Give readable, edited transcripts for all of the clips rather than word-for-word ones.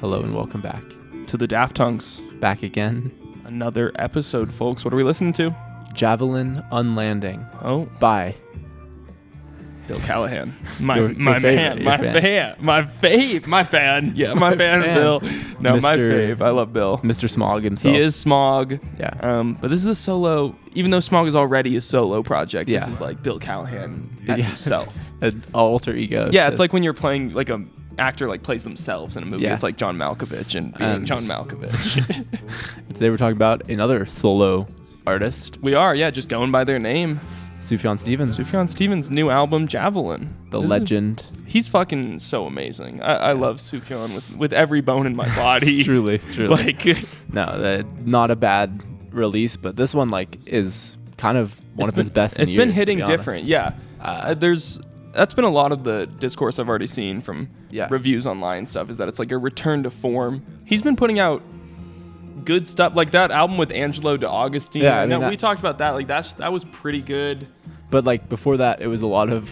Hello and welcome back to the Daft Hunks. Back again. Another episode, folks. What are we listening to? Javelin Unlanding. Oh, by Bill Callahan. My fan. Yeah, my fan, Bill. No, my fave. I love Bill. Mr. Smog himself. He is Smog. Yeah. But this is a solo, even though Smog is already a solo project, Yeah. this is like Bill Callahan as himself. An alter ego. Yeah, it's like when you're playing like a actor like plays themselves in a movie. Yeah. It's like John Malkovich and being John Malkovich. Today we're talking about another solo artist. We are, yeah, just going by their name. Sufjan Stevens. Sufjan Stevens' new album, Javelin. The legend. He's fucking so amazing. I love Sufjan with every bone in my body. Truly. Like, no, not a bad release, but this one is kind of one of his best in It's years, been hitting to be different, honest. yeah. That's been a lot of the discourse I've already seen from reviews online and stuff, is that it's like a return to form. He's been putting out good stuff, like that album with Angelo D'Agostino. Yeah, I mean, we talked about that. Like that was pretty good. But like before that, it was a lot of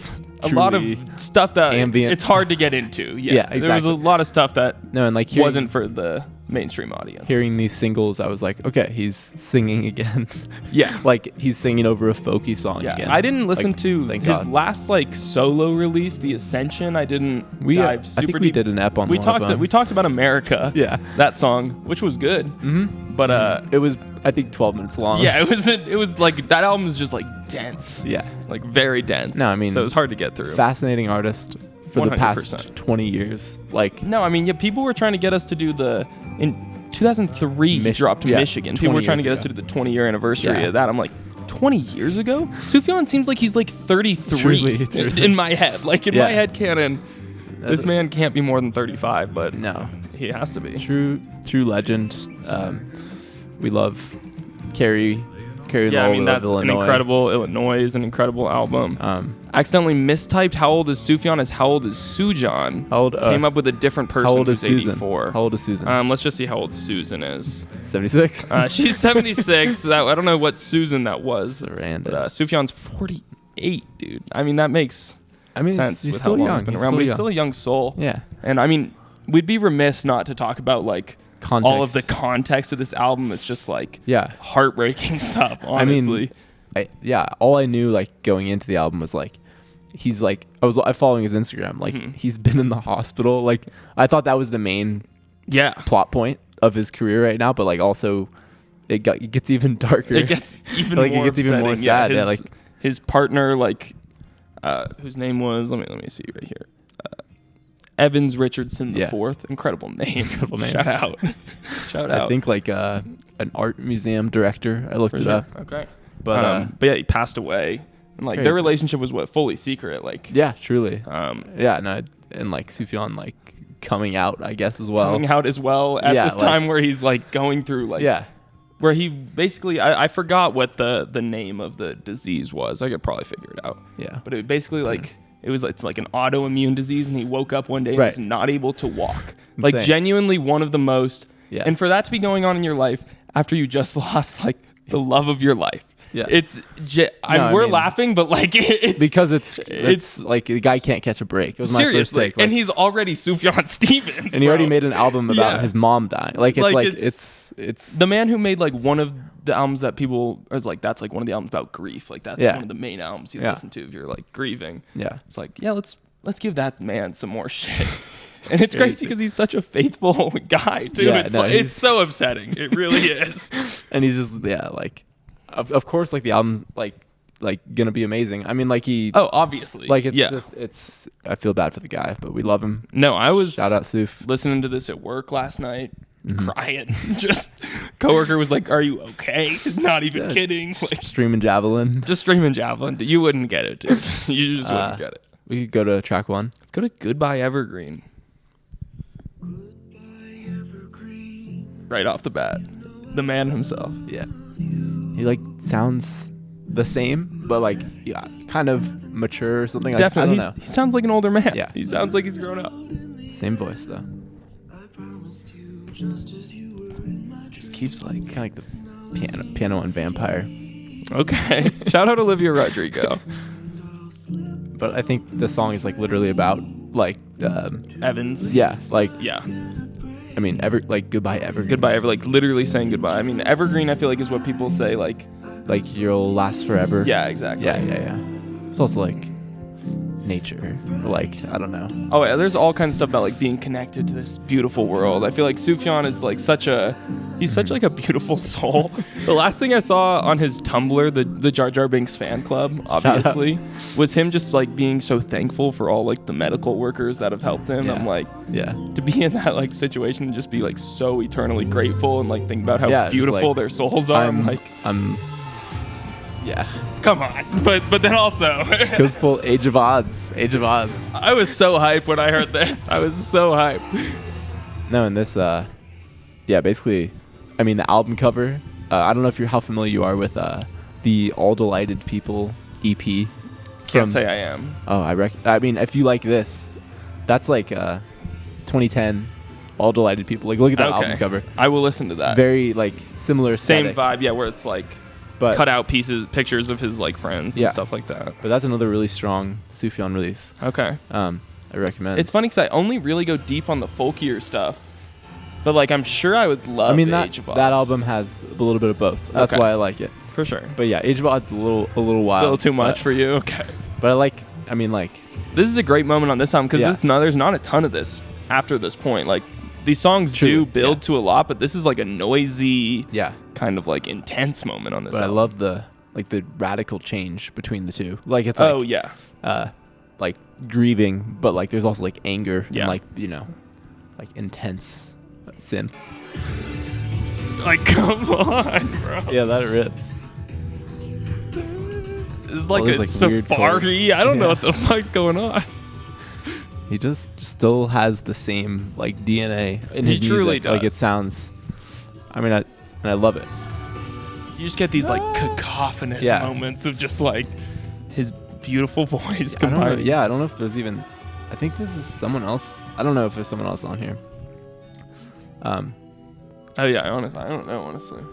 stuff that ambient it's hard to get into. Yeah, exactly. There was a lot of stuff that wasn't for the mainstream audience. Hearing these singles, I was like, okay, he's singing again. Yeah. Like he's singing over a folky song Yeah, again. I didn't listen to his God. last solo release, The Ascension. I didn't dive super I think deep. we did an ep on we one talked. of them. We talked about America. Yeah. That song, which was good. Mm-hmm. But it was, I think, 12 minutes long. yeah, it was like that album is just like dense. Yeah. Like very dense. No, I mean, so it was hard to get through. Fascinating artist for 100%. the past 20 years. Like, no, I mean, yeah, people were trying to get us to do in 2003 he dropped Michigan. People were trying to get us to do the 20-year anniversary of that. I'm like, 20 years ago? Sufjan seems like he's like 33 Truly. in my head. Like in my head canon, this man can't be more than 35, but no, he has to be. True legend. We love Carrie. Yeah, I mean, that's Illinois. an incredible Illinois is an incredible album. Accidentally mistyped how old is Sufjan as how old is Sujan. How old? Came up with a different person. How old is who's Susan? 84. How old is Susan? Let's just see how old Susan is. 76. She's 76. I don't know what Susan that was. Random. But Sufjan's 48, dude. I mean, that makes sense he's with still how long young. he's been around. But he's still a young soul. Yeah. And I mean, we'd be remiss not to talk about like Context. all of the context of this album. It's just like heartbreaking stuff, honestly. I mean, all I knew like going into the album was like, he's like, I following his Instagram, like he's been in the hospital. Like I thought that was the main plot point of his career right now, but like also it gets even darker. It gets even like more it gets even more sad. Yeah, like his partner, like whose name was let me see right here. Evans Richardson the Fourth. Incredible name. Shout out. I think like an art museum director. I looked it up. Okay. But yeah, he passed away. And like their relationship was fully secret. Like truly. And like Sufjan like coming out, I guess, as well. Coming out as well at this time where he's like going through like where he basically I forgot what the name of the disease was. I could probably figure it out. Yeah. But it basically like it's like an autoimmune disease, and he woke up one day and was not able to walk. Like genuinely one of the most. Yeah. And for that to be going on in your life after you just lost like the love of your life. Yeah. We're laughing, but like it's because it's like the guy can't catch a break. It was my first take. And he's already Sufjan Stevens. And he already made an album about his mom dying. Like it's the man who made like one of the albums that people is like, that's like one of the albums about grief. Like that's one of the main albums you listen to if you're like grieving. Yeah. It's like, let's give that man some more shit. And it's crazy because he's such a faithful guy too. Yeah, it's so upsetting. It really is. And he's just like of course like the album's like gonna be amazing. I mean like obviously like it's I feel bad for the guy, but we love him. No, I was shout out Suf listening to this at work last night. Crying. Just coworker was like, "Are you okay?" Not even kidding. Like, streaming Javelin. Just streaming Javelin. You wouldn't get it, dude. You just wouldn't get it. We could go to track 1. Let's go to Goodbye Evergreen. Right off the bat, the man himself. Yeah, he like sounds the same, but like kind of mature or something. Definitely, I don't know. He sounds like an older man. Yeah, he sounds like he's grown up. Same voice though. Just keeps like kind of like the piano and vampire. Okay, shout out Olivia Rodrigo. But I think the song is like literally about like Evans. Yeah, like I mean, Goodbye Evergreen. Goodbye like literally saying goodbye. I mean, Evergreen I feel like is what people say like you'll last forever. Yeah, exactly. Yeah. It's also like nature, like I don't know. Oh yeah, there's all kinds of stuff about like being connected to this beautiful world. I feel like Sufjan is like such a beautiful soul. The last thing I saw on his Tumblr, the Jar Jar Binks fan club, obviously, was him just like being so thankful for all like the medical workers that have helped him. I'm like, to be in that like situation and just be like so eternally grateful and like think about how beautiful their souls are. Come on, but then also goes full Age of Odds. I was so hyped when I heard this. I was so hyped. No, and this, basically, I mean the album cover. I don't know how familiar you are with the All Delighted People EP. Can't say I am. Oh, I mean, if you like this, that's like 2010 All Delighted People. Like, look at that album cover. I will listen to that. Very like similar aesthetic. Same vibe, where it's like. But cut out pictures of his like friends and stuff like that. But that's another really strong Sufjan release. Okay. I recommend. It's funny because I only really go deep on the folkier stuff, but like I'm sure I would love. Age of Odds. That album has a little bit of both. That's why I like it for sure. But yeah, Age of Odds a little wild. A little too much for you. Okay. But this is a great moment on this album because there's not a ton of this after this point. Like these songs do build to a lot, but this is like a noisy, kind of like intense moment on this album. I love the radical change between the two. Like it's like like grieving, but like there's also like anger and like like intense sin. Like come on, bro. Yeah, that rips. It's like a safari. I don't know what the fuck's going on. He just still has the same like DNA in his music. He truly does. Like it sounds. I mean, I love it. You just get these like cacophonous moments of just like his beautiful voice. I don't know if there's even. I think this is someone else. I don't know if there's someone else on here. Oh yeah, honestly, I don't know. Honestly,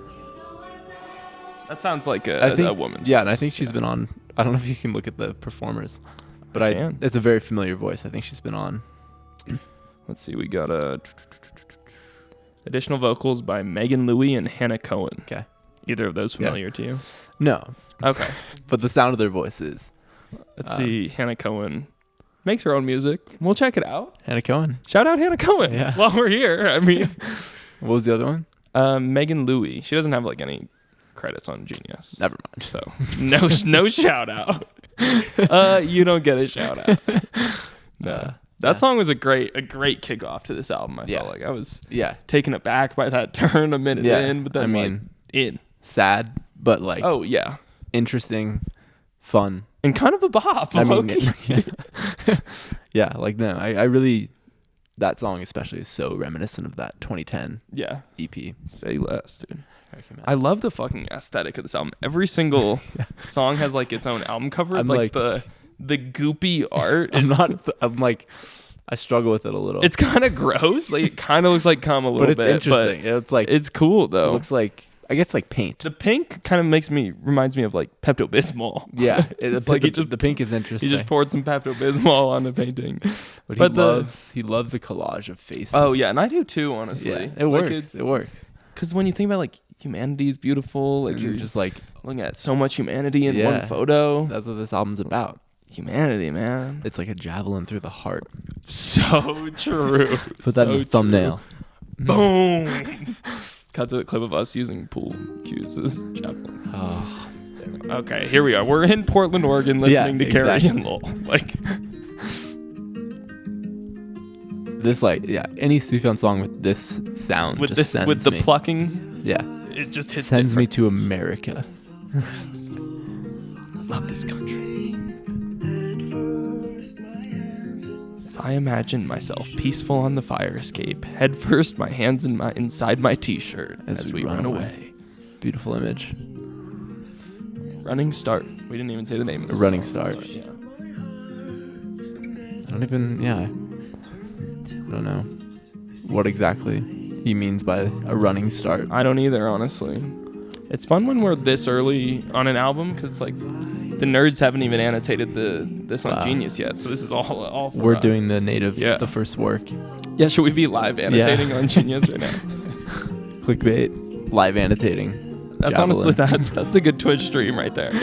that sounds like a woman's. Yeah, voice. And I think she's been on. I don't know if you can look at the performers. But it's a very familiar voice. I think she's been on. Let's see. We got additional vocals by Megan Louie and Hannah Cohen. Okay. Either of those familiar to you? No. Okay. But the sound of their voices. Let's see. Hannah Cohen makes her own music. We'll check it out. Hannah Cohen. Shout out Hannah Cohen. Yeah. While we're here. I mean. What was the other one? Megan Louie. She doesn't have like any credits on Genius. Never mind. So no shout out. You don't get a shout out. No. That song was a great kickoff to this album. I felt like I was taken aback by that turn a minute in, but then sad, but like interesting, fun, and kind of a bop. I really that song especially is so reminiscent of that 2010 EP. Say less, dude. I love the fucking aesthetic of this album. Every single song has like its own album cover. Like the goopy art. I struggle with it a little. It's kind of gross. Like it kind of looks like cum a little bit. But it's interesting. It's like it's cool though. It looks like I guess like paint. The pink kind of reminds me of like Pepto-Bismol. Yeah, it's like the pink is interesting. He just poured some Pepto-Bismol on the painting. But he loves a collage of faces. Oh yeah, and I do too. Honestly, it works. It works. Because when you think about like humanity is beautiful, like you're just like looking at so much humanity in one photo. That's what this album's about. Humanity, man. It's like a javelin through the heart. So true. Put that in the thumbnail. Boom. Cut to the clip of us using pool cues as javelin. Oh. Okay, here we are. We're in Portland, Oregon, listening to Carrie and Lowell. Like this, any Sufjan song with this sound with the plucking. Yeah, it just sends me to America. I love this country. If I imagine myself peaceful on the fire escape, head first, my hands inside my t-shirt as we run away. Beautiful image. Running Start. We didn't even say the name of the Running song. Start. Yeah. I don't know what exactly he means by a running start. I don't either, honestly. It's fun when we're this early on an album because like The nerds haven't even annotated this on Genius yet, so this is all for We're us. doing the first work. Yeah, should we be live annotating on Genius right now? Clickbait, live annotating. That's Javelin. honestly that's a good Twitch stream right there. I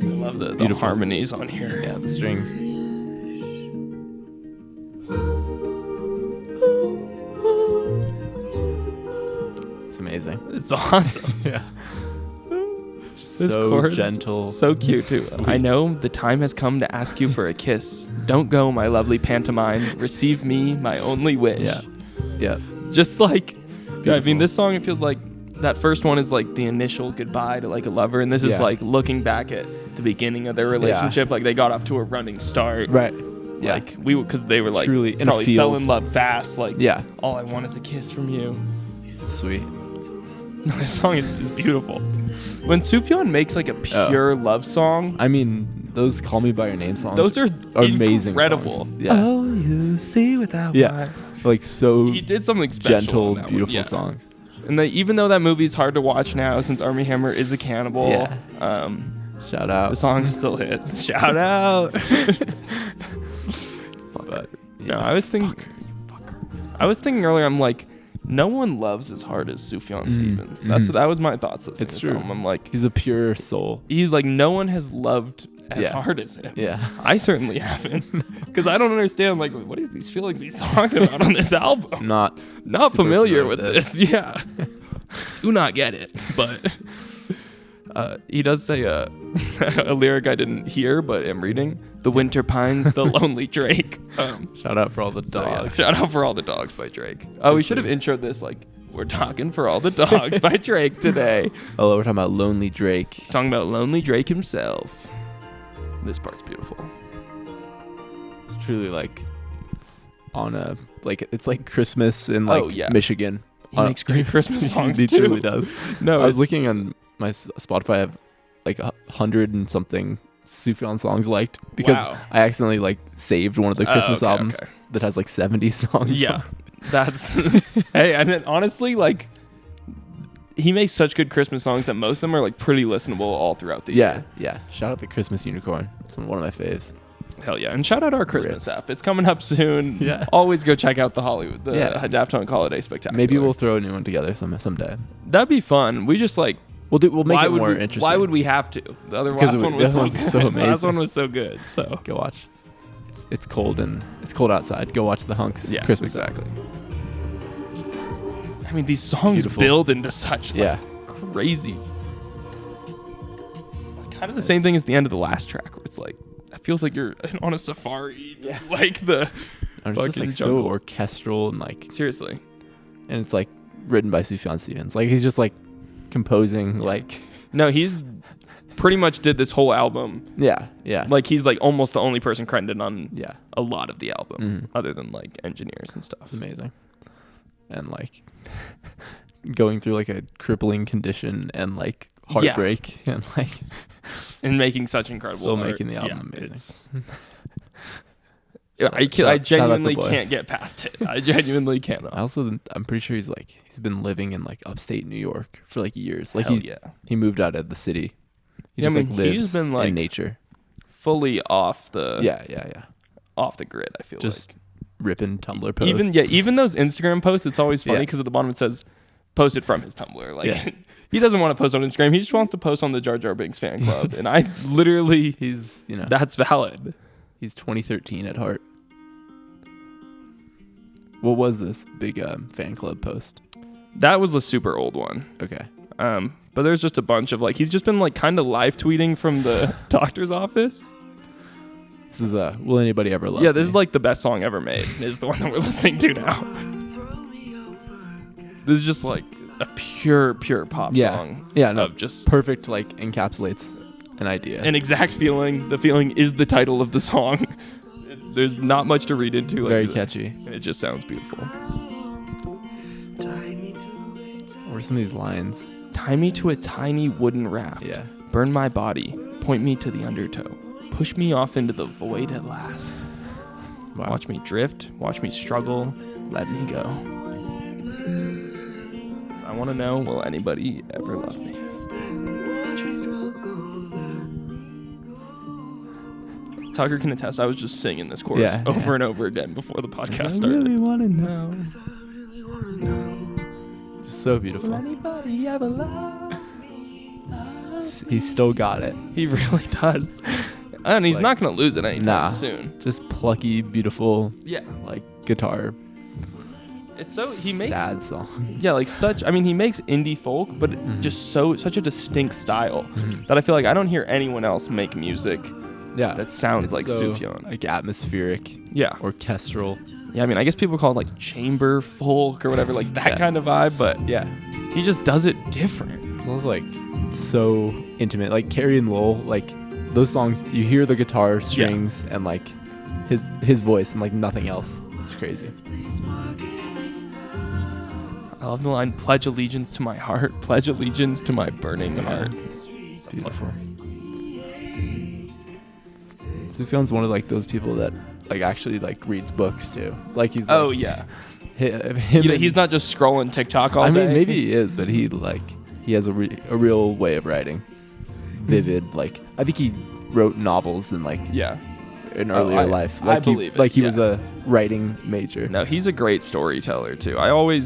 love the harmonies on here. Yeah, the strings. It's amazing. It's awesome. Yeah. This so chorus, gentle. so cute too. Sweet. I know the time has come to ask you for a kiss. Don't go, my lovely pantomime. Receive me, my only wish. Yeah. Yeah. Just like, Beautiful. I mean, this song, it feels like that first one is like the initial goodbye to like a lover, and this is like looking back at the beginning of their relationship. Like they got off to a running start. Right. Yeah. Like because they were like truly probably fell in love fast. Like all I want is a kiss from you. Sweet. This song is beautiful. When Sufjan makes like a pure love song, I mean, those "Call Me by Your Name" songs. Those are amazing, incredible. Songs. Yeah. Oh, you see without like so. He did something special. Gentle, beautiful songs. And even though that movie's hard to watch now, since Armie Hammer is a cannibal, shout out. The song still hits. Shout out. But, no, I was thinking earlier. I'm like, no one loves as hard as Sufjan Stevens. That was my thoughts. It's true. I'm like, he's a pure soul. He's like, no one has loved as hard as him. Yeah, I certainly haven't, because I don't understand like what are these feelings he's talking about on this album. Not familiar with this. Yeah, do not get it. But he does say a lyric I didn't hear but am reading. The winter pines, the lonely Drake. Shout out for all the dogs. Shout out for all the dogs by Drake. Oh, we should have introed this like, we're talking for all the dogs by Drake today. Oh, we're talking about Lonely Drake. Talking about Lonely Drake himself. This part's beautiful. It's truly like it's like Christmas in Michigan. He makes great Christmas songs He too. truly does. No, I was looking on my Spotify. I have like 100 and something Sufjan songs liked because I accidentally like saved one of the Christmas albums that has like 70 songs. Yeah, that's hey, and then honestly, like he makes such good Christmas songs that most of them are like pretty listenable all throughout the year. Yeah. Shout out the Christmas Unicorn. It's one of my faves. Hell yeah, and shout out our Christmas app. It's coming up soon. Yeah, always go check out the Daft Punk Holiday Spectacular. Maybe we'll throw a new one together someday. That'd be fun. We just like. We'll make it more interesting. Why would we have to? The last one was so amazing. The last one was so good. So go watch. It's cold outside. Go watch the Hunks. Yes, Christmas exactly. I mean, these songs build into such crazy. Kind of the same thing as the end of the last track, where it's like it feels like you're on a safari. Yeah. Like the. It's just like so orchestral and like seriously. And it's like written by Sufjan Stevens. Like he's just like composing like. No, he's pretty much did this whole album. Yeah. Like he's like almost the only person credited on a lot of the album, other than like engineers and stuff. It's amazing. And like going through like a crippling condition and like heartbreak and like and making such incredible art. Making the album amazing. I genuinely can't get past it. I genuinely cannot. I'm pretty sure he's been living in like upstate New York for like years. Like he moved out of the city. He just lives he's been like in nature, fully off the off the grid. I feel just like ripping Tumblr posts. Even those Instagram posts. It's always funny because at the bottom it says posted from his Tumblr. Like he doesn't want to post on Instagram. He just wants to post on the Jar Jar Binks fan club. And I literally that's valid. He's 2013 at heart. What was this big fan club post? That was a super old one. Okay. But there's just a bunch of like he's just been like kind of live tweeting from the doctor's office. This is Will Anybody Ever Love Me? This is like the best song ever made. Is the one that we're listening to now. This is just like a pure pop song. Yeah, no, of just perfect like encapsulates an idea. An exact feeling. The feeling is the title of the song. There's not much to read into. Like, very catchy. And it just sounds beautiful. What are some of these lines? Tie me to a tiny wooden raft. Yeah. Burn my body. Point me to the undertow. Push me off into the void at last. Wow. Watch me drift. Watch me struggle. Let me go. I want to know, will anybody ever love me? Tucker can attest. I was just singing this chorus over and over again before the podcast started. I really want to know. Just so beautiful. Will anybody ever love me? He still got it. He really does. And he's not going to lose it anytime soon. Just plucky, beautiful, like guitar. It's so he makes sad songs. Yeah, like such. I mean, he makes indie folk, but just such a distinct style that I feel like I don't hear anyone else make music. Yeah, that sounds like so, Sufjan. Like atmospheric. Yeah, orchestral. Yeah, I mean, I guess people call it like chamber folk or whatever, like that kind of vibe. But he just does it different. It's almost like so intimate. Like Carrie and Lowell, like those songs, you hear the guitar strings and like his voice and like nothing else. It's crazy. I love the line, pledge allegiance to my heart, pledge allegiance to my burning heart. Beautiful. Sufjan's one of like those people that like actually like reads books too. Like he's he's not just scrolling TikTok all day. I mean, maybe he is, but he has a real way of writing. Vivid. Like I think he wrote novels in like in earlier life. Like I believe it. Like he was a writing major. No, he's a great storyteller too.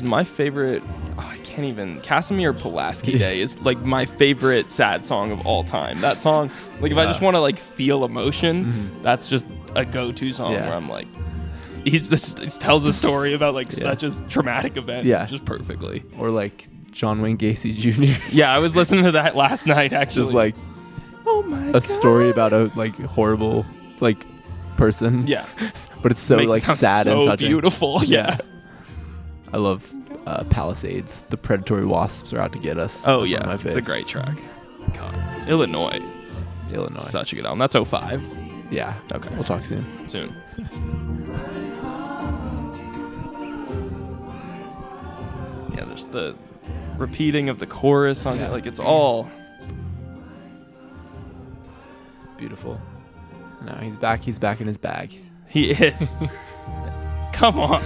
My favorite, I can't even, Casimir Pulaski Day is like my favorite sad song of all time. That song, like if I just want to like feel emotion, that's just a go-to song where I'm like, he tells a story about like such a traumatic event just perfectly. Or like John Wayne Gacy Jr. Yeah, I was listening to that last night actually. Just like a story about a like horrible like person. Yeah. But it's so like sad and touching. Beautiful. Yeah. I love Palisades. The predatory wasps are out to get us. Oh yeah, it's a great track. God. Illinois. Such a good album. That's 05. Yeah. Okay. We'll talk soon. Yeah, there's the repeating of the chorus on it. Like it's all beautiful. No, he's back. He's back in his bag. He is. Come on.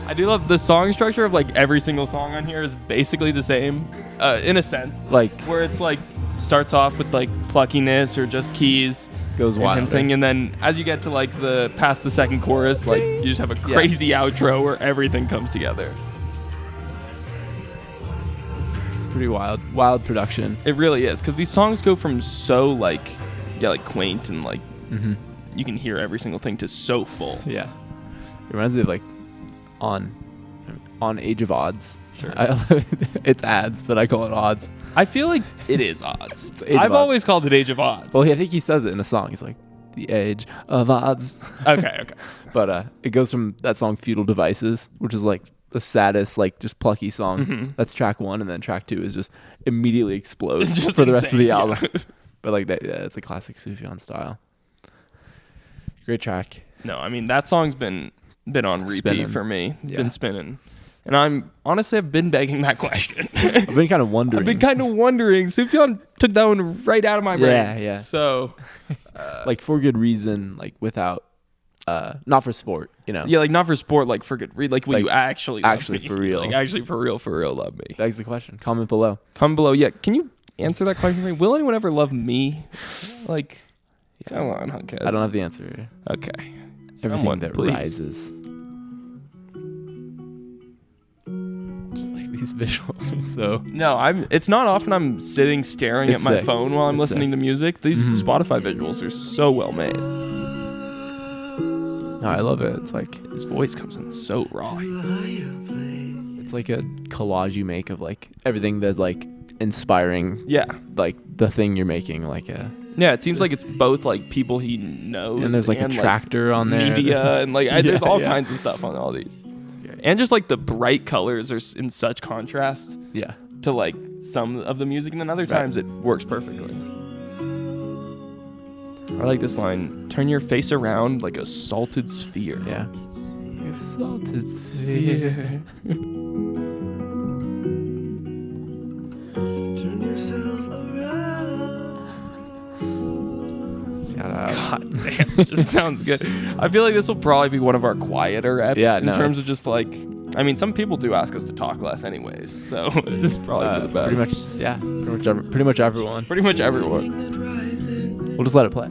I do love the song structure of like every single song on here is basically the same, in a sense. Like where it's like starts off with like pluckiness or just keys, goes wild, him singing, and then as you get to like past the second chorus, like you just have a crazy outro where everything comes together. It's pretty wild production. It really is, because these songs go from so like quaint and like you can hear every single thing to so full. Yeah, it reminds me of like on Age of Odds. Sure. It's ads, but I call it odds. I feel like it is odds. I've always called it Age of Odds. Well, I think he says it in a song. He's like, the age of odds. Okay. But it goes from that song Feudal Devices, which is like the saddest, like just plucky song. That's track 1, and then track 2 is just immediately explodes for the rest of the album. But like that, it's a classic Sufjan style. Great track. No, I mean that song's been on repeat for me. Yeah. Been spinning. And I've been begging that question. I've been kind of wondering. Sufjan took that one right out of my brain. Yeah. So, like for good reason, like without, not for sport, you know. Yeah, like not for sport, like for good reason. Like will you actually love me? For real. Like actually for real love me. Begs the question. Comment below. Yeah. Can you answer that question for me? Will anyone ever love me? Like, come on, Hunkheads. I don't have the answer. Okay. Everything that rises. Just like these visuals are so. No, it's not often I'm sitting staring at my phone while I'm listening to music. These Spotify visuals are so well made. No, I love it. It's like his voice comes in so raw. It's like a collage you make of like everything that's like inspiring. Yeah. Like the thing you're making, like a. Yeah, it seems like it's both like people he knows, and there's like a tractor on there, media, and like there's all kinds of stuff on all these, and just like the bright colors are in such contrast, to like some of the music, and then other times it works perfectly. I like this line: "Turn your face around like a salted sphere." Yeah, like a salted sphere. Turn yourself around. Shout out. God damn, it just sounds good. I feel like this will probably be one of our quieter eps in terms of just like, I mean, some people do ask us to talk less anyways, so it's probably for the best. Pretty much everyone. Pretty much everyone. We'll just let it play.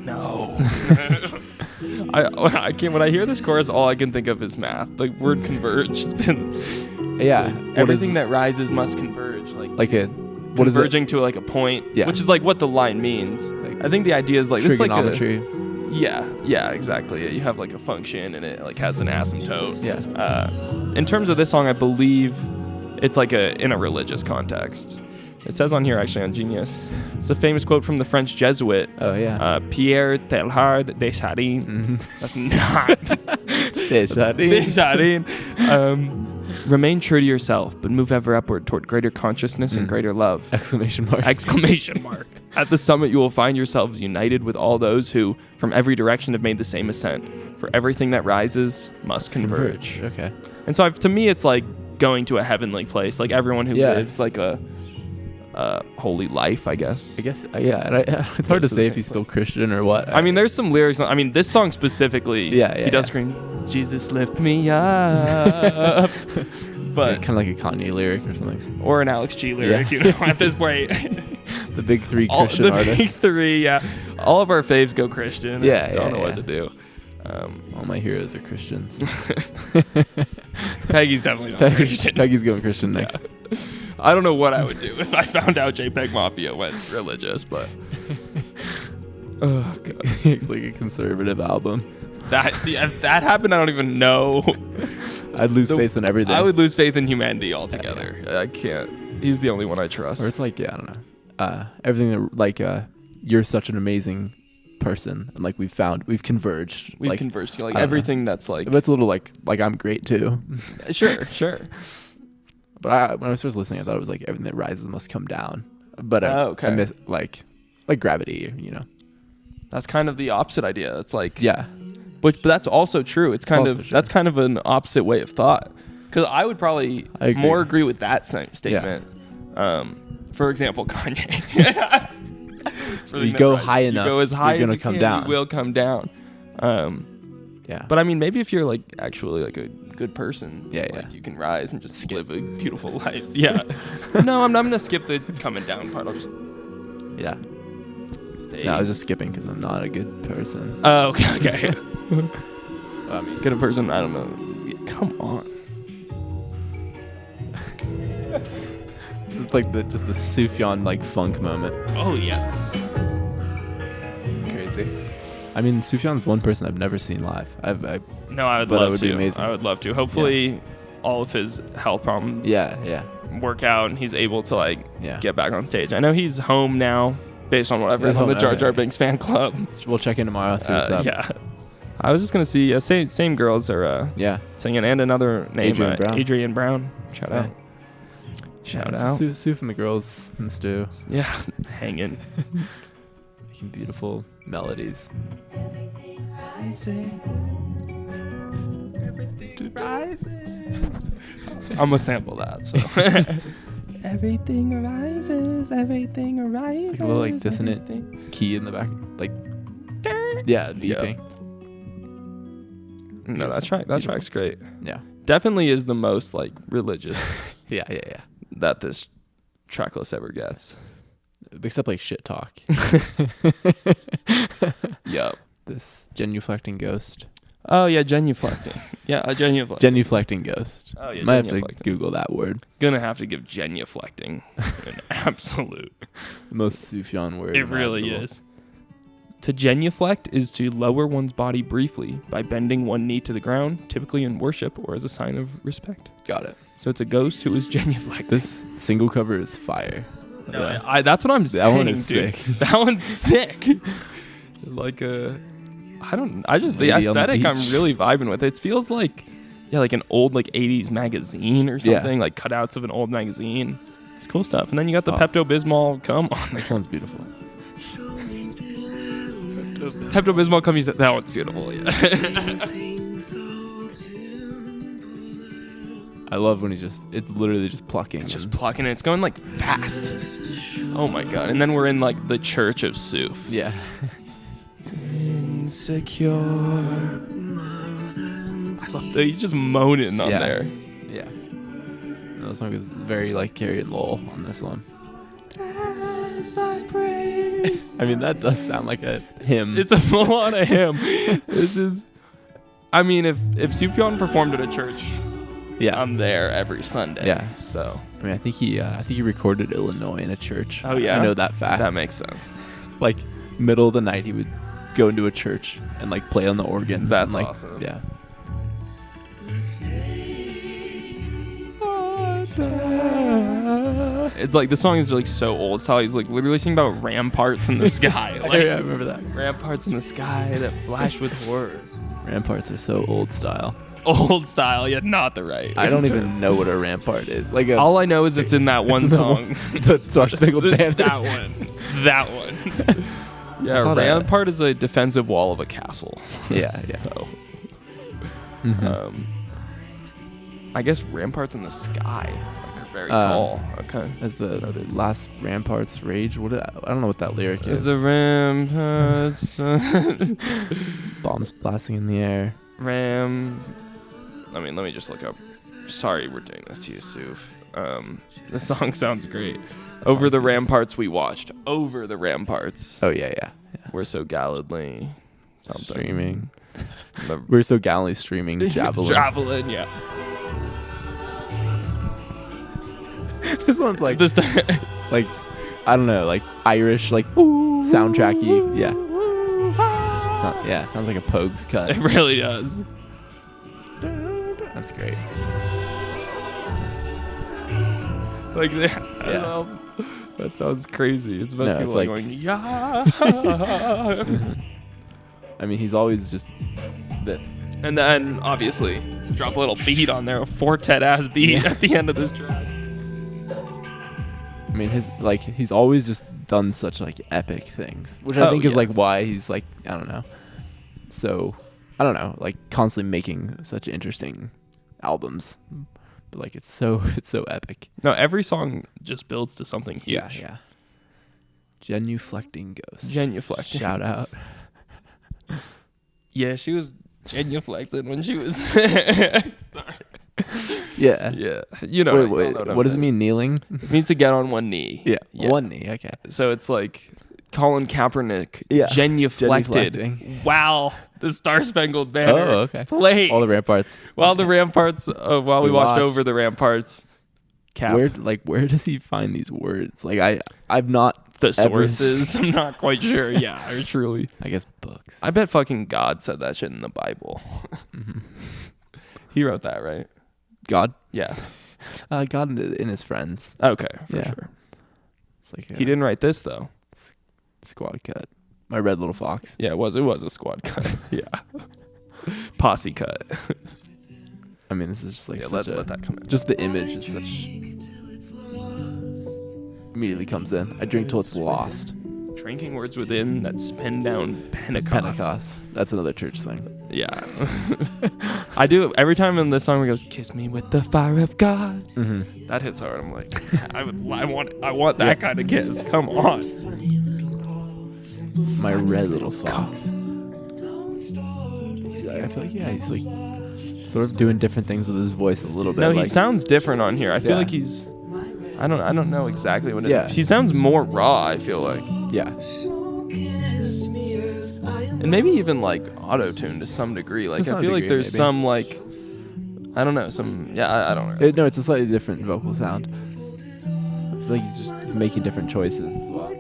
No. I can't. When I hear this chorus, all I can think of is math. Like word converge has been. Yeah. Everything that rises must converge. Like a. What converging to like a point. Yeah. Which is like what the line means. Like, I think the idea is like this is like trigonometry. Yeah, exactly. Yeah, you have like a function and it like has an asymptote. Yeah. In terms of this song, I believe it's like in a religious context. It says on here, actually, on Genius. It's a famous quote from the French Jesuit. Oh, yeah. Pierre Teilhard de Chardin. Mm-hmm. That's not. De Chardin. Remain true to yourself, but move ever upward toward greater consciousness and greater love. Exclamation mark. Exclamation mark. At the summit, you will find yourselves united with all those who, from every direction, have made the same ascent. For everything that rises must converge. Okay. And so, to me, it's like going to a heavenly place. Like everyone who lives like a holy life, I guess. Yeah. It's hard to say if he's still Christian or what. I mean, there's some lyrics. I mean, this song specifically, he does scream, "Jesus lift me up." But kind of like a Kanye lyric or something. Or an Alex G lyric, you know, at this point. The big three Christian artists. The big three, yeah. All of our faves go Christian. Don't know what to do. All my heroes are Christians. Peggy's definitely not Christian. Peggy's going Christian next. Yeah. I don't know what I would do if I found out JPEG Mafia went religious, but oh god, it's like a conservative album. If that happened, I don't even know. I'd lose faith in everything. I would lose faith in humanity altogether. Yeah. I can't. He's the only one I trust. Or it's like, I don't know. Everything that like you're such an amazing person, and like we've converged. We've converged to like everything that's like. But it's a little like I'm great too. Sure. But when I was first listening, I thought it was like everything that rises must come down. But okay. I miss, like gravity, you know. That's kind of the opposite idea. It's like but that's also true. That's kind of an opposite way of thought. Because I would probably more agree with that statement. Yeah. For example, Kanye. You go high enough, you go as high you're gonna as you come can, down. You will come down. Yeah. But I mean, maybe if you're like actually like a good person, like you can rise and just live a beautiful life. Yeah. No, I'm gonna skip the coming down part. I'll just stay. No, I was just skipping because I'm not a good person. Oh, okay. I mean, good person. I don't know. Yeah, come on. This is like the Sufjan like funk moment. Oh yeah. Crazy. I mean, Sufjan's one person I've never seen live. I would love to. It would be amazing. I would love to. Hopefully, all of his health problems work out and he's able to get back on stage. I know he's home now, based on whatever on the Jar Jar Binks fan club. We'll check in tomorrow. See what's up. Yeah. I was just gonna see same girls are singing, and another name, Adrian Brown. Shout out. Shout out. Suf and the girls and Stu. Yeah, hanging. Making beautiful melodies. Everything rises. I'm gonna sample that. So. Everything arises. Everything arises. It's like a little dissonant key in the back, beeping. No, that track's great. Yeah, definitely is the most religious. Yeah. That this track list ever gets. Except shit talk. Yep. This Genuflecting Ghost. Oh yeah, genuflecting. Genuflecting. Genuflecting Ghost. Oh yeah, might have to Google that word. Gonna have to give genuflecting an absolute. The most Sufjan word. It really is. To genuflect is to lower one's body briefly by bending one knee to the ground, typically in worship or as a sign of respect. Got it. So it's a ghost who is genuflecting. This single cover is fire. No, that's what I'm saying. That one is dude. sick. That one's sick. Just the aesthetic I'm really vibing with. It feels like an old 80s magazine or something, like cutouts of an old magazine. It's cool stuff. And then you got the Pepto-Bismol. Come on. This one's beautiful. Pepto-Bismol comes. That one's beautiful. Yeah. I love when it's literally just plucking. It's just plucking and it's going fast. Oh my god. And then we're in the church of Suf. Yeah. Insecure. I love that he's just moaning on there. Yeah. The song is very Carrie and Lowell on this one. I mean, that does sound like a hymn. It's a full-on a hymn. This is, I mean, if Sufjan performed at a church, I'm there every Sunday. Yeah. So I mean, I think he recorded Illinois in a church. Oh yeah, I know that fact. That makes sense. Like middle of the night, he would go into a church and like play on the organ. That's like, awesome. Yeah. It's like the song is like so old. It's how he's like literally singing about ramparts in the sky. Like, yeah, I remember that. Ramparts in the sky that flash with horror. Ramparts are so old style. Old style, yet not the right. I don't even know what a rampart is. Like all I know is it's in that one song. The Star-Spangled Banner. That one. Yeah, rampart is a defensive wall of a castle. Yeah. So, I guess ramparts in the sky are very tall. Okay. As the last ramparts rage. I don't know what that lyric is. As the ramparts. Bombs blasting in the air. Let me just look up. Sorry, we're doing this to you, Suf. The song sounds great. Over the ramparts we watched. Over the ramparts. Oh yeah. We're so gallantly streaming. We're so gallantly streaming Javelin. Javelin, yeah. This one's like like I don't know, like Irish, like soundtracky. Yeah. Sounds like a Pogues cut. It really does. That's great. Like that sounds crazy. It's about people going, yeah. I mean, he's always just that. And then obviously drop a little beat on there, a quartet ass beat at the end of this track. I mean, he's always just done such like epic things, which I think is like why he's like, I don't know. So, I don't know, like constantly making such interesting albums, but like it's so epic. No, every song just builds to something huge. Yeah. Genuflecting Ghost. Genuflecting. Shout out. Yeah, she was genuflecting when she was. Yeah. You know. Wait, what does it mean, kneeling? It means to get on one knee. Yeah. One knee. Okay. So it's like Colin Kaepernick genuflected. Wow. The Star-Spangled Banner. Oh, okay. Played. All the ramparts. While the ramparts, while we watched Over the Ramparts. Where does he find these words? Like I've not the sources. I'm not quite sure. Yeah, or truly. I guess books. I bet fucking God said that shit in the Bible. He wrote that, right? God? Yeah. God and his friends. Okay, for sure. It's like he didn't write this though. Squad cut. My red little fox. Yeah, it was a squad cut. Yeah. Posse cut. I mean, this is just like let that come in. Just the image is such. Immediately comes in. I drink till it's lost. Drinking words within that spin down Pentecost. That's another church thing. Yeah. I do every time in this song where it goes, "Kiss me with the fire of God." Mm-hmm. That hits hard. I'm like, I want that kind of kiss. Come on. My red little fox. I feel like he's like sort of doing different things with his voice a little bit. No, he sounds different on here. I feel like he's. I don't know exactly what it is. He sounds more raw, I feel like. Yeah. And maybe even like auto-tuned to some degree. Like I feel like there's some like I don't know, I don't know. No, it's a slightly different vocal sound. I feel like he's making different choices as well.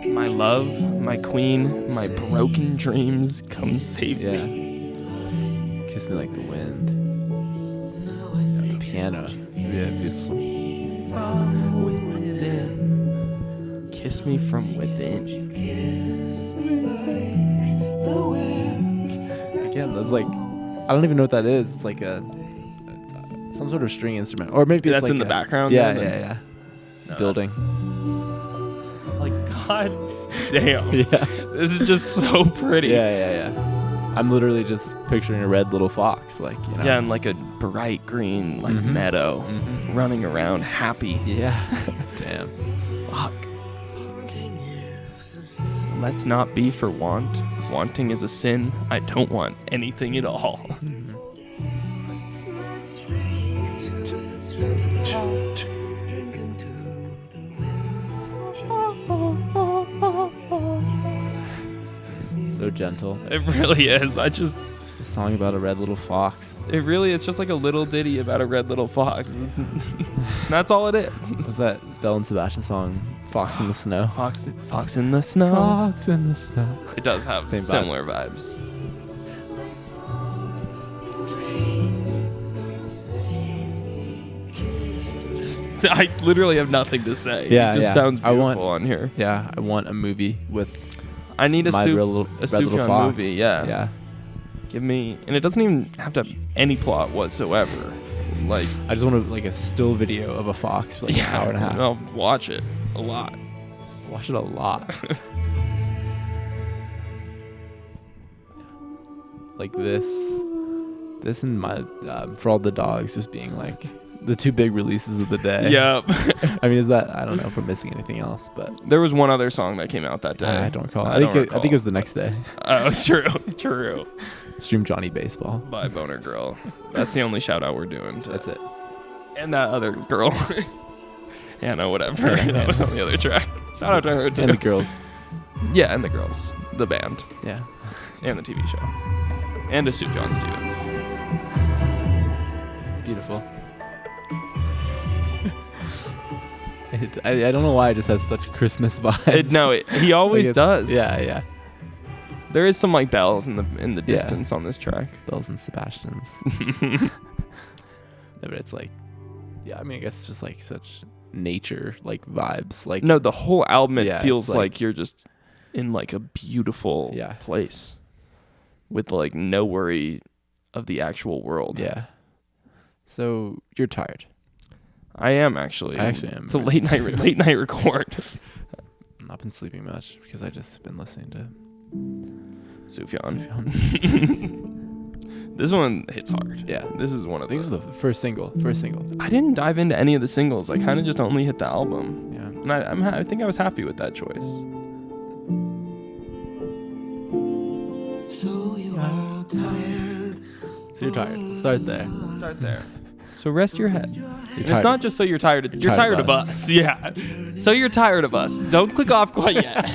My love, my queen, my broken dreams, come save me. Kiss me like the wind. The piano. Yeah, beautiful. From within. Kiss me from within. Again, that's like, I don't even know what that is. It's like some sort of string instrument, or maybe that's it's like in the background. Yeah. No, building. Like, god damn. Yeah. This is just so pretty. Yeah. I'm literally just picturing a red little fox, like, you know. Yeah, and like a bright green meadow, running around happy. Yeah. Damn. Fuck. Let's not be for want. Wanting is a sin. I don't want anything at all. So gentle. It really is. It's a song about a red little fox. It really is just like a little ditty about a red little fox. That's all it is. Was that Belle and Sebastian song, Fox in the Snow? Fox in the Snow. Fox in the Snow. It does have similar vibes. I literally have nothing to say. Yeah, it just sounds beautiful on here. Yeah, I want a movie with. I need a Sufjan movie. Yeah. Give me, and it doesn't even have to have any plot whatsoever. Like, I just want a still video of a fox for like an hour and a half. I'll watch it a lot. Watch it a lot. Like this and my For All the Dogs just being like the two big releases of the day. Yep. I mean, I don't know if we're missing anything else, but there was one other song that came out that day. I don't recall. I think it was the next day. Oh, true. Stream Johnny Baseball by Boner Girl. That's the only shout out we're doing. That's it. And that other girl. Hannah, whatever. That was on the other track. Shout out to her too. And the girls. Yeah, and the girls. The band. Yeah. And the TV show. And to Sufjan Stevens. Beautiful. I don't know why it just has such Christmas vibes. He always does. Yeah. There is some like bells in the distance on this track. Bells and Sebastians. But it's like, I mean, I guess it's just like such nature like vibes. Like, no, the whole album feels like you're just in like a beautiful place with like no worry of the actual world. Yeah. So you're tired. I am actually. I actually am. It's a late night record. I've not been sleeping much because I just been listening to Sufjan. This one hits hard. Yeah. This is one of these. This is the first single. I didn't dive into any of the singles. I kind of just only hit the album. Yeah. And I think I was happy with that choice. So you are tired. So you're tired. Let's start there. So rest your head. It's not just so you're tired. You're tired of us. Yeah. So you're tired of us. Don't click off quite yet.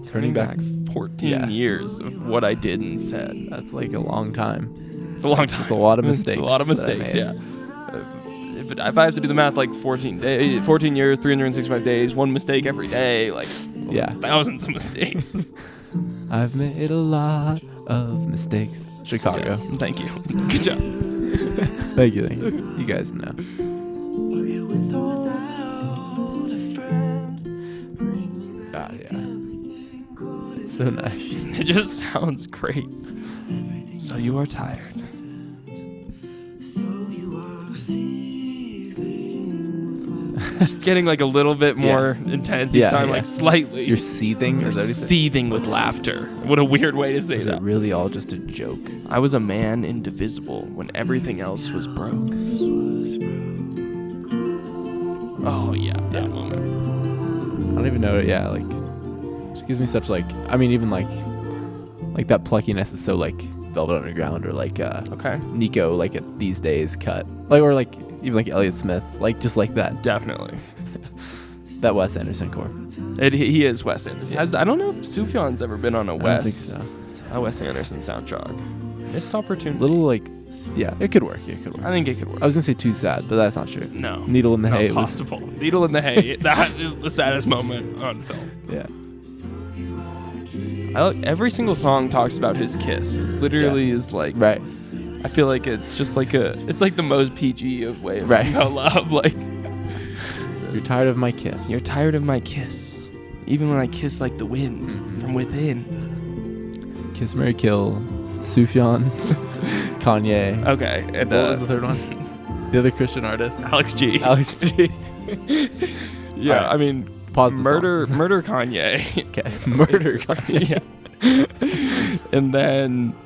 Turning back 14 years of what I did and said. That's like a long time. It's a long time. It's a lot of mistakes. Yeah. If I have to do the math, like 14 years, 365 days, one mistake every day, like thousands of mistakes. I've made a lot of mistakes. Chicago. Yeah, thank you. Good job. Thank you. You guys know. Yeah. It's so nice. It just sounds great. So you are tired. Just getting like a little bit more intense each time, like slightly. You're seething? You're seething with laughter. What a weird way to say that. Is it really all just a joke? I was a man indivisible when everything else was broke. Oh, yeah, that moment. I don't even know. Yeah, like, it gives me such like, I mean, even like that pluckiness is so like Velvet Underground or like Nico, like at These Days cut. Like, or like, even like Elliott Smith, like just like that. Definitely. That Wes Anderson core. He is Wes Anderson. Yeah. I don't know if Sufjan's ever been on a Wes Anderson soundtrack. Missed opportunity. Little like, yeah, it could work. I think it could work. I was gonna say Too Sad, but that's not true. No. Needle in the Hay. Possible. Needle in the Hay. That is the saddest moment on film. Yeah. Every single song talks about his kiss. It literally is like right. I feel like it's just like it's like the most PG of way of about love. Like, you're tired of my kiss. You're tired of my kiss, even when I kiss like the wind from within. Kiss, Marry, Kill, Sufjan, Kanye. Okay, and what was the third one? The other Christian artist, Alex G. Yeah, right. I mean, pause. Murder Kanye. Okay, Murder Kanye. Yeah. And then.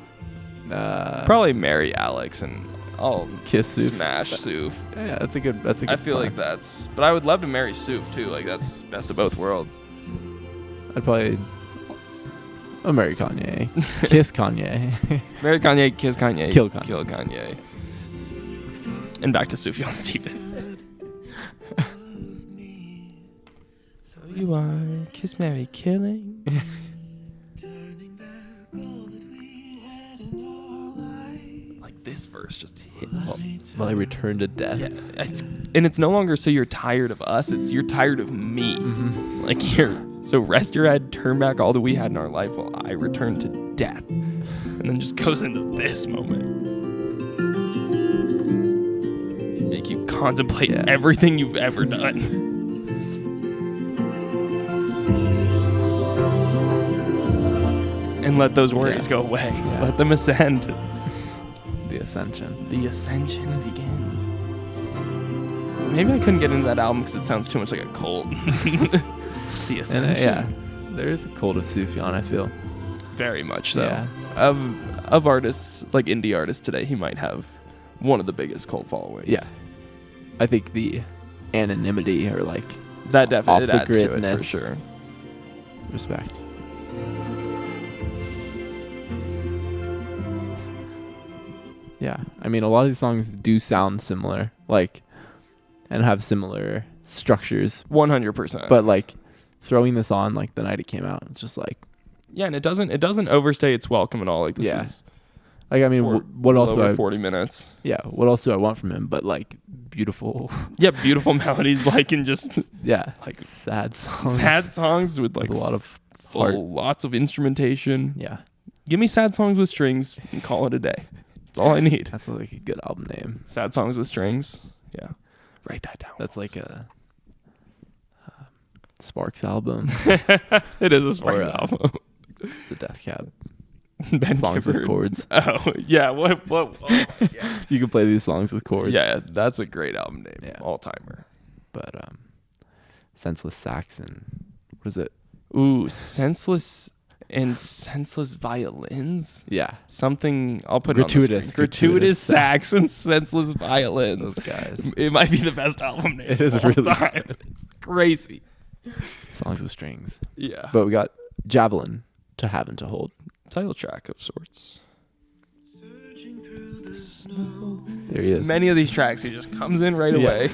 Probably marry Alex and I'll kiss Suf. Smash Suf. Yeah, that's a good. I feel like but I would love to marry Suf too. Like that's best of both worlds. I'd probably marry Kanye, kiss Kanye, marry Kanye, kiss Kanye, kill Kanye, and back to Sufjan Stevens. So You are kiss, marry, killing. Like this verse just hits. Well, I return to death. Yeah, it's no longer so you're tired of us. It's you're tired of me. Mm-hmm. Like so rest your head, turn back all that we had in our life while I return to death. And then just goes into this moment. Make you contemplate everything you've ever done. And let those worries go away. Yeah. Let them ascend. The ascension. The ascension begins. Maybe I couldn't get into that album because it sounds too much like a cult. The ascension. There is a cult of Sufjan, I feel. Very much so. Yeah. Of artists, like indie artists today, he might have one of the biggest cult followings. Yeah. I think the anonymity or like that definitely off the adds to gridness. It for sure. Respect. Yeah, I mean, a lot of these songs do sound similar, like, and have similar structures. 100%. But like, throwing this on like the night it came out, it's just like, yeah, and it doesn't overstay its welcome at all. Like this is, like, I mean, what else do 40 minutes? Yeah, what else do I want from him? But like beautiful. Yeah, beautiful melodies, like, and just like sad songs with like a lot of lots of instrumentation. Yeah, give me sad songs with strings and call it a day. That's all I need. That's like a good album name. Sad songs with strings. Yeah. Write that down. That's like a Sparks album. It is a Sparks album. It's the Death Cab. Ben songs Gifford. With chords. Oh, yeah. What? Oh, yeah. You can play these songs with chords. Yeah, that's a great album name. Yeah. All-timer. But Senseless Saxon. What is it? Ooh, Senseless and Senseless Violins? Yeah. Something, I'll put it on the screen. Gratuitous Sax and Senseless Violins. Those guys. It might be the best album name. It is really time. It's crazy. Songs with strings. Yeah. But we got Javelin, To Have and To Hold. Title track of sorts. There he is. Many of these tracks, he just comes in right away.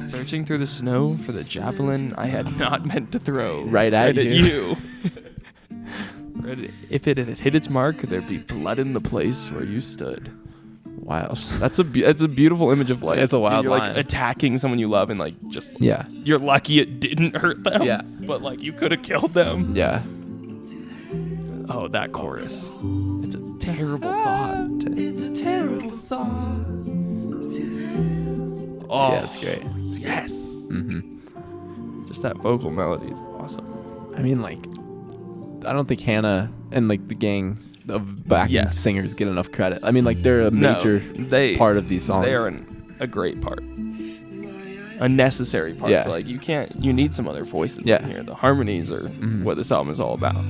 Searching through the snow for the javelin I had not meant to throw. Right at you. If it had hit its mark, there'd be blood in the place where you stood. Wild. It's a beautiful image of like, it's a wild you're line. Like attacking someone you love and like just you're lucky it didn't hurt them. Yeah. But like you could have killed them. Yeah. Oh, that chorus. It's a terrible thought. It's a terrible thought. Oh, yeah, it's great. Yes. Mm-hmm. Just that vocal melody is awesome. I mean, like, I don't think Hannah and like the gang of backing singers get enough credit. I mean, like, they're a major part of these songs. They are a great part. A necessary part. Yeah. Like, you need some other voices in here. The harmonies are what this album is all about.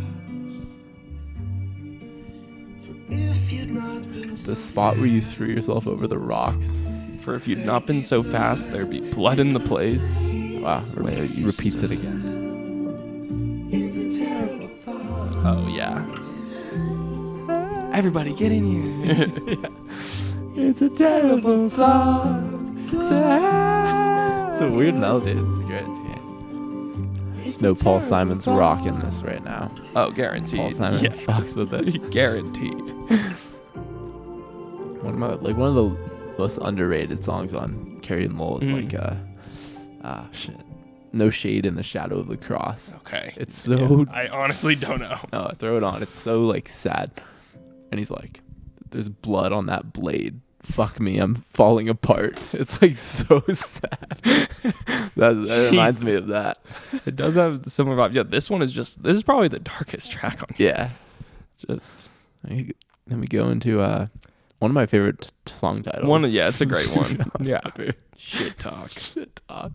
The spot where you threw yourself over the rocks. For if you'd not been so fast, there'd be blood in the place. Wow. Repeats it again. It's a terrible thought. Oh, yeah. Everybody get in here. It's a terrible thought to have. It's a weird melody. It's great. No Paul Simon's rocking this right now. Oh, guaranteed. Paul Simon fucks with it. Guaranteed. One of the most underrated songs on Carrie and Lowell is like No Shade in the Shadow of the Cross. Okay. It's so I honestly don't know. No, throw it on. It's so like sad. And he's like, there's blood on that blade. Fuck me, I'm falling apart. It's like so sad. that reminds me of that. It does have similar vibes. Yeah, this is probably the darkest track on here. Yeah. Let me go into one of my favorite song titles. It's a great one. Yeah. Shit talk. Shit talk.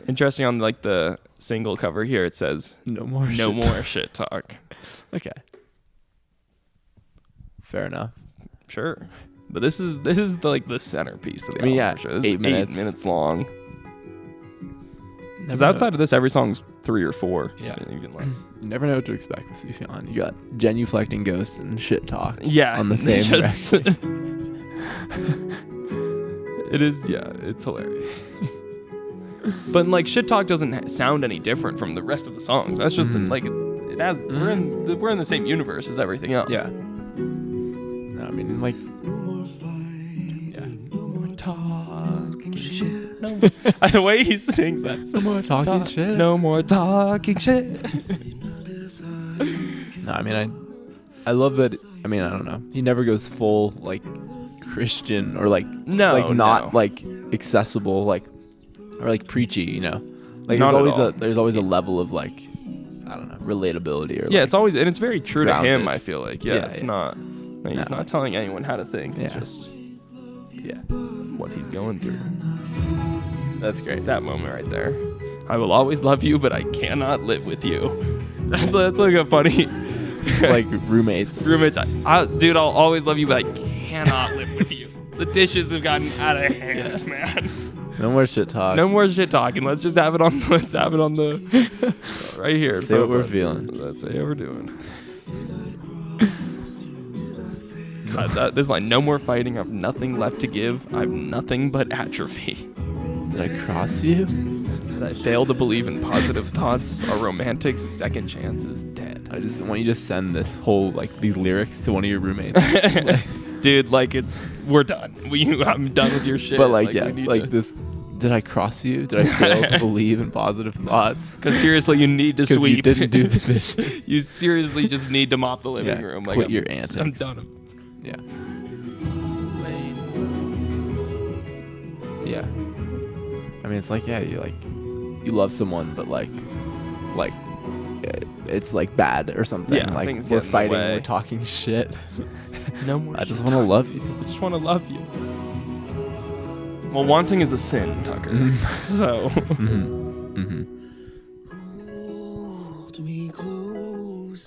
Interesting, on like the single cover here, it says no more shit talk. Okay. Fair enough. Sure. But this is the centerpiece of the album. For sure. This 8 minutes. 8 minutes long. Because outside of this, every song's 3 or 4. Yeah. Even less. You never know what to expect with Sufjan. You got Genuflecting Ghost and Shit Talk. Yeah. On the same record. It is, it's hilarious. But like shit talk doesn't sound any different from the rest of the songs. That's just like it has. We're in the same universe as everything else. Yeah. No, I mean like. No more talking shit. No. The way he sings that. No more talking shit. No more talking shit. No, I mean I love that. I mean I don't know. He never goes full like Christian or like not like accessible like or like preachy, you know. Like there's always a level of like I don't know, relatability or it's always, and it's very true grounded. To him, I feel like. It's not he's not telling anyone how to think. It's just what he's going through. That's great. That moment right there. I will always love you, but I cannot live with you. That's like a funny it's like roommates. Dude, I'll always love you, but I cannot live with you. The dishes have gotten out of hand, man. No more shit talk. No more shit talking. Let's just have it on. Let's have it on the right here. Say what we're feeling. Let's say what we're doing. God, this line. No more fighting. I've nothing left to give. I've nothing but atrophy. Did I cross you? Did I fail to believe in positive thoughts? Our romantic second chance is dead. I just want you to send this whole like these lyrics to one of your roommates. Dude, like we're done. I'm done with your shit. But this. Did I cross you? Did I fail to believe in positive thoughts? Because seriously, you need to sweep. You didn't do the dishes. You seriously just need to mop the living room. Like quit your antics. I'm done. Yeah. Yeah. I mean, it's like you love someone, but like it's like bad or something. Yeah, like we're fighting, we're talking shit. No more. I just want to love you. I just want to love you. Well, wanting is a sin, Tucker. So.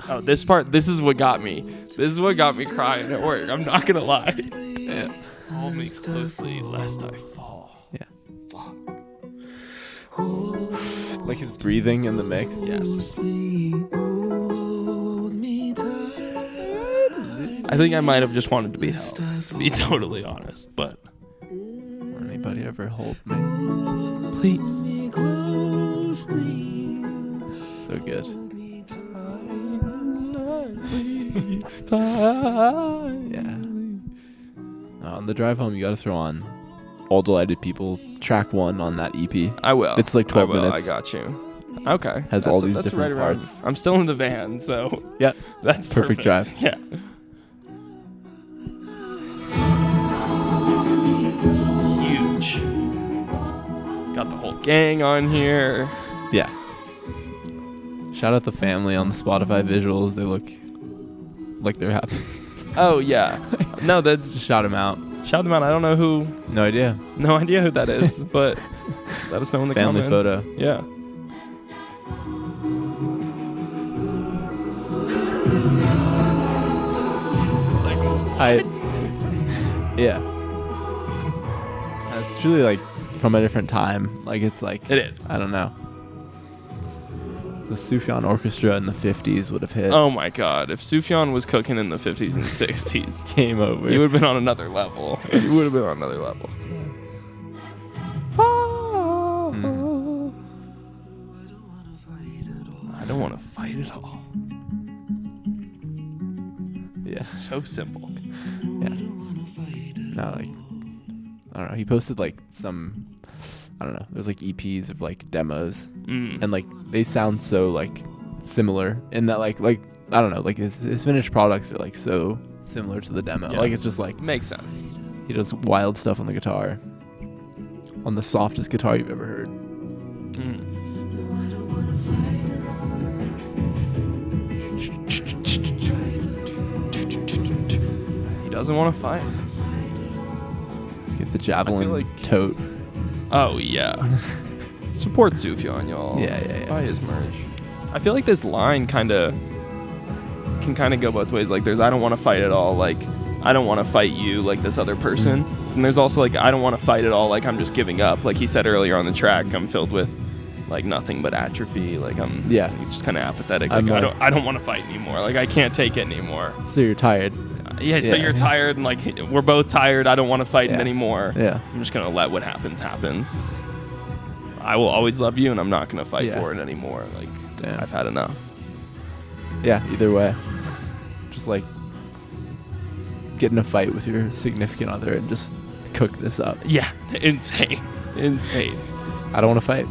Oh, this part. This is what got me. This is what got me crying at work. I'm not gonna lie. Damn. Hold me closely, lest I fall. Yeah. Fuck. Like his breathing in the mix. Yes. I think I might have just wanted to be held, to be totally honest, but. Will anybody ever hold me? Please. So good. Yeah. On the drive home, you got to throw on All Delighted People, track 1 on that EP. I will. It's like 12 minutes. I got you. Okay. Has all these different parts. I'm still in the van, so. Yeah. That's perfect drive. Yeah. Huge. Got the whole gang on here. Yeah. Shout out the family on the Spotify visuals. They look like they're happy. Oh, yeah. No, just shout them out. Shout them out. I don't know who. No idea. No idea who that is, but let us know in the family comments. Photo. Yeah. Yeah. It's truly like from a different time. Like it's like. It is. I don't know. The Sufjan Orchestra in the 50s would have hit. Oh my God. If Sufjan was cooking in the 50s and 60s. Game over. You would have been on another level. You would have been on another level. I don't want to fight at all. Yeah. So simple. Yeah. No, like, I don't know. He posted like some, I don't know. It was like EPs of like demos, and like they sound so like similar in that like I don't know. Like his finished products are like so similar to the demo. Yeah. Like it's just like makes sense. He does wild stuff on the guitar, on the softest guitar you've ever heard. He doesn't want to fight. Get the Javelin tote. Oh yeah. Support Sufjan, y'all. Yeah. Buy his merch. I feel like this line can go both ways. Like there's I don't want to fight at all. Like I don't want to fight you like this other person. And there's also like I don't want to fight at all. Like I'm just giving up. Like he said earlier on the track, I'm filled with like nothing but atrophy. Like he's just kind of apathetic. Like I don't want to fight anymore. Like I can't take it anymore. So you're tired. So you're tired, and like we're both tired. I don't want to fight it anymore. Yeah. I'm just gonna let what happens. I will always love you, and I'm not gonna fight for it anymore. Like, damn. I've had enough. Yeah, either way, just like get in a fight with your significant other and just cook this up. Yeah, insane. I don't want to fight.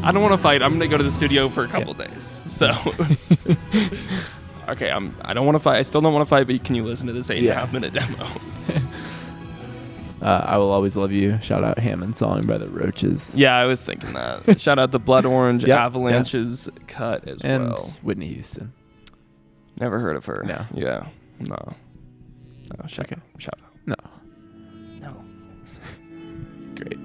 I'm gonna go to the studio for a couple days. So, okay, I don't want to fight. I still don't want to fight. But can you listen to this 8.5 minute demo? I Will Always Love You. Shout out Hammond Song by the Roaches. Yeah, I was thinking that. Shout out the Blood Orange Avalanche's cut as and well. Whitney Houston. Never heard of her. No. Yeah. No. Shout out. No. No. Great.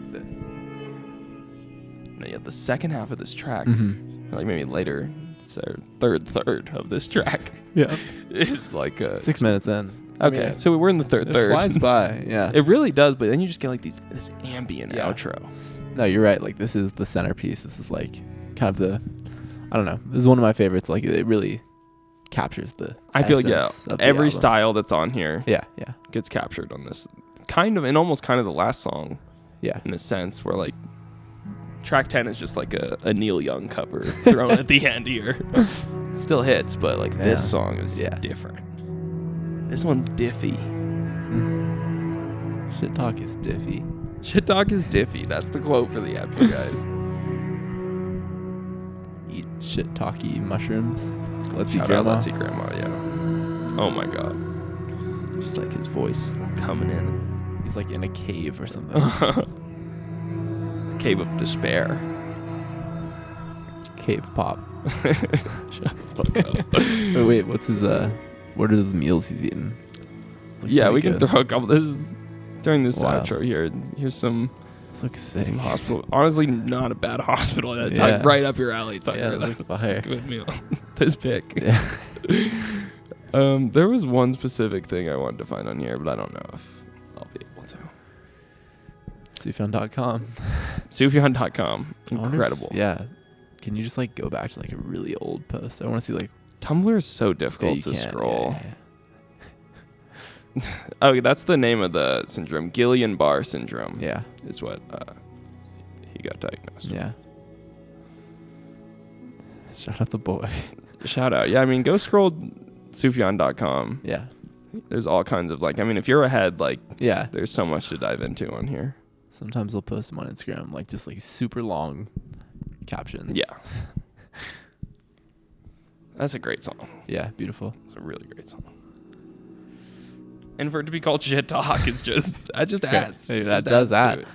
No, yeah, the second half of this track, like maybe later, it's our third of this track. Yeah. It's like 6 minutes in. Okay, so we're in the third. It flies by, yeah. It really does, but then you just get like this ambient outro. No, you're right. Like, this is the centerpiece. This is like kind of the, I don't know. This is one of my favorites. Like, it really captures the I feel like, every album. style that's on here gets captured on this. Kind of, and almost kind of the last song. Yeah. In a sense, where like, track 10 is just like a Neil Young cover thrown at the end here. It still hits, but like this song is different. This one's diffy. Shit talk is diffy. Shit talk is diffy. That's the quote for the app, you guys. Eat shit talky mushrooms. Let's eat grandma, yeah. Oh my god. Just like his voice coming in. He's like in a cave or something. Cave of despair. Cave pop. Shut the fuck up. Wait, what's his what are those meals he's eating? Like we can throw a couple. This is during this outro here. Here's some. This looks sick. Some hospital. Honestly, not a bad hospital. It's like right up your alley. It's like good meal. This pick. Yeah. There was one specific thing I wanted to find on here, but I don't know if I'll be able to. Sufjan.com. Sufjan.com. Incredible. Can you just like go back to like a really old post? I want to see like. Tumblr is so difficult to scroll. Oh, that's the name of the syndrome. Guillain-Barré syndrome. Yeah. Is what he got diagnosed. Yeah. Shout out the boy. Shout out. Yeah, I mean, go scroll Sufjan.com. Yeah. There's all kinds of like, I mean, if you're ahead, like, yeah, there's so much to dive into on here. Sometimes I'll post them on Instagram, like just like super long captions. Yeah. That's a great song. Yeah, beautiful. It's a really great song. And for it to be called Shit Talk, it's just, that just adds. Maybe that does add.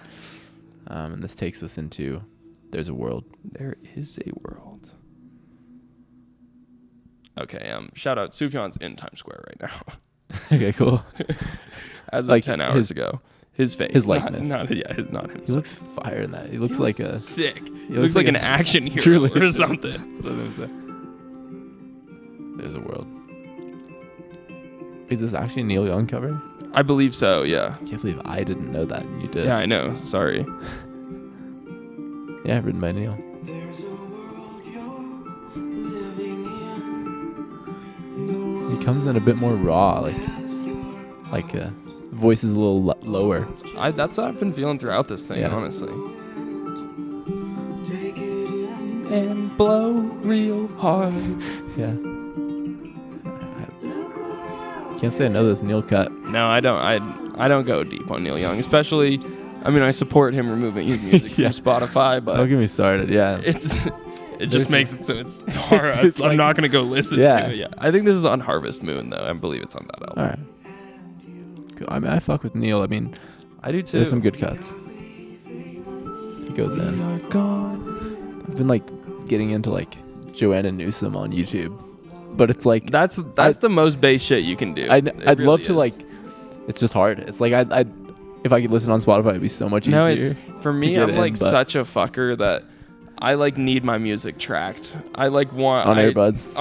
And this takes us into There's a World. There is a world. Okay, shout out, Sufjan's in Times Square right now. Okay, cool. As of like 10 hours ago. His face. His likeness. Not himself. He looks fire in that. He looks like a... sick. He looks like an action hero or something. That's what I was going to say. There's a world. Is this actually a Neil Young cover? I believe so, yeah. I can't believe I didn't know that. You did. Yeah, I know. Sorry. Yeah, written by Neil. He comes in a bit more raw, like voice is a little lower. That's what I've been feeling throughout this thing, honestly. And blow real hard. Yeah. Can't say I know this Neil cut. No, I don't. I don't go deep on Neil Young, especially. I mean, I support him removing his music from Spotify, but don't get me started. Yeah, it just makes it so it's hard. I'm like, not gonna go listen to it. Yeah, I think this is on Harvest Moon though. I believe it's on that album. All right. Cool. I mean, I fuck with Neil. I mean, I do too. There's some good cuts. He goes in. I've been like getting into like Joanna Newsom on YouTube. But it's like that's the most base shit you can do. I'd really love to like. It's just hard. It's like I if I could listen on Spotify, it'd be so much easier. No, it's for me. I'm like such a fucker that I like need my music tracked. I like want earbuds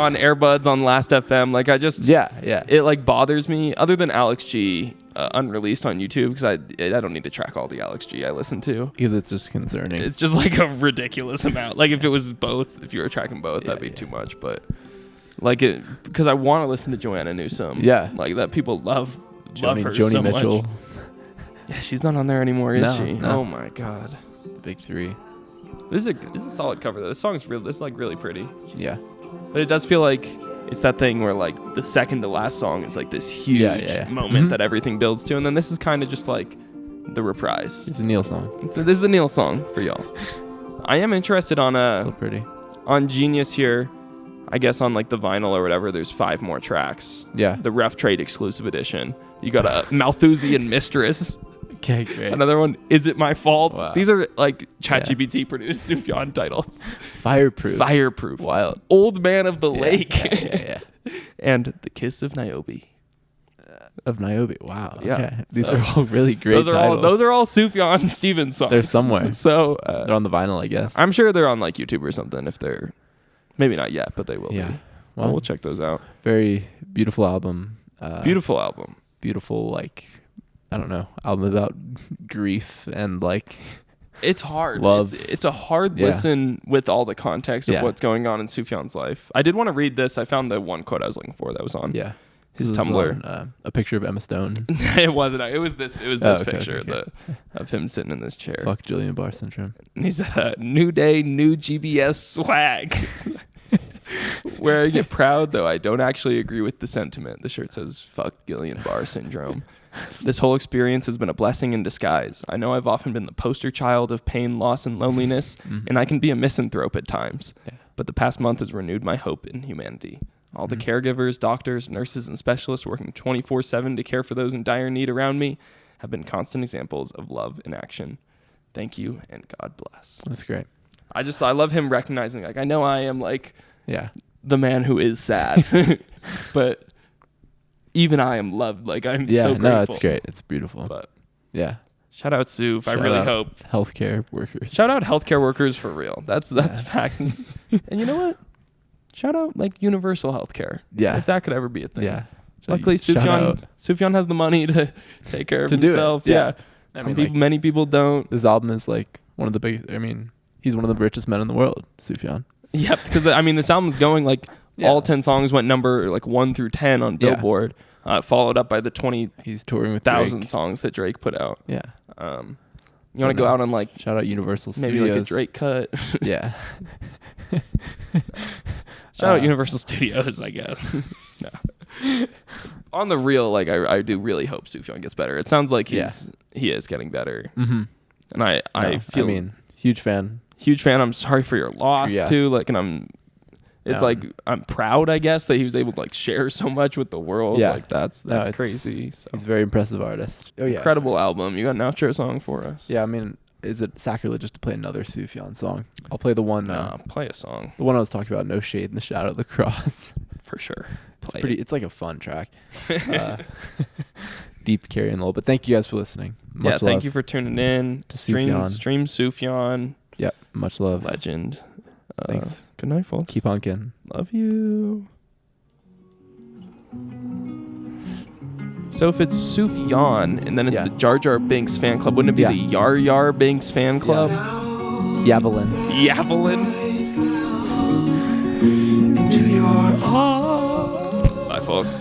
on Last FM. Like I just It like bothers me. Other than Alex G unreleased on YouTube because I don't need to track all the Alex G I listen to because it's just concerning. It's just like a ridiculous amount. Like if it was both, if you were tracking both, that'd be too much. But like it because I want to listen to Joanna Newsom. Yeah, like that people love her Joni so Mitchell. Much. Yeah, she's not on there anymore, is she? No. Oh my god, the big three. This is a solid cover though. This song's really pretty. Yeah. But it does feel like it's that thing where like the second to last song is like this huge moment that everything builds to, and then this is kind of just like the reprise. It's a Neil song. This is a Neil song for y'all. I am interested on still pretty. On Genius here. I guess on like the vinyl or whatever, there's 5 more tracks. Yeah. The Rough Trade exclusive edition. You got a Malthusian Mistress. Okay, great. Another one, Is It My Fault? Wow. These are like ChatGPT produced Sufjan titles. Fireproof. Wild. Old Man of the Lake. Yeah. And The Kiss of Niobe. Wow. Yeah. Okay. These are all really great titles. Those are all Sufjan Stevens songs. They're somewhere. So they're on the vinyl, I guess. I'm sure they're on like YouTube or something if they're maybe not yet, but they will be. Well, we'll check those out. Very beautiful album. Beautiful album. Beautiful, like, I don't know, album about grief and like it's hard. Love. It's a hard listen with all the context of what's going on in Sufjan's life. I did want to read this. I found the one quote I was looking for that was on his Tumblr. On, a picture of Emma Stone. It wasn't. It was this picture of him sitting in this chair. Fuck Julian Barr syndrome. And he said, "New day, new GBS swag." Wearing it proud, though I don't actually agree with the sentiment. The shirt says, "Fuck Guillain-Barré syndrome." This whole experience has been a blessing in disguise. I know I've often been the poster child of pain, loss, and loneliness, and I can be a misanthrope at times. Yeah. But the past month has renewed my hope in humanity. All the caregivers, doctors, nurses, and specialists working 24/7 to care for those in dire need around me have been constant examples of love in action. Thank you, and God bless. That's great. I love him recognizing, like, I know I am, like, the man who is sad, but even I am loved. Like, I'm so grateful. No, it's great. It's beautiful. But shout out Suf. I really hope healthcare workers. Shout out healthcare workers for real. That's facts. And you know what? Shout out like universal healthcare. Yeah. If that could ever be a thing. Yeah. Luckily, Sufjan has the money to take care of himself. Yeah. Many people don't. This album is like one of the biggest. I mean, he's one of the richest men in the world, Sufjan. Yep, because I mean, this album's going like all 10 songs went number like 1 through 10 on Billboard, followed up by the 20. He's touring with 1,000 songs that Drake put out. Yeah. You want to go out on like shout out Universal maybe Studios. Like a Drake cut. Yeah. Shout out Universal Studios, I guess. No. On the real, like I do really hope Sufjan gets better. It sounds like he is getting better. Mm-hmm. And I huge fan. Huge fan. I'm sorry for your loss too. Like, and I'm proud, I guess, that he was able to like share so much with the world. Yeah. Like that's crazy. So. He's a very impressive artist. Oh yeah. Incredible album. You got an outro song for us? Yeah, I mean, is it sacrilegious to play another Sufjan song? I'll play the one. Play a song. The one I was talking about, No Shade in the Shadow of the Cross. For sure. It's like a fun track. Deep carrying a little, but thank you guys for listening. Much love. Thank you for tuning in to stream Sufjan. Yep, much love. Legend. Thanks. Good night, folks. Keep honking. Love you. So if it's Sufjan and then it's the Jar Jar Binks fan club, wouldn't it be the Yar Yar Binks fan club? Javelin. Bye, folks.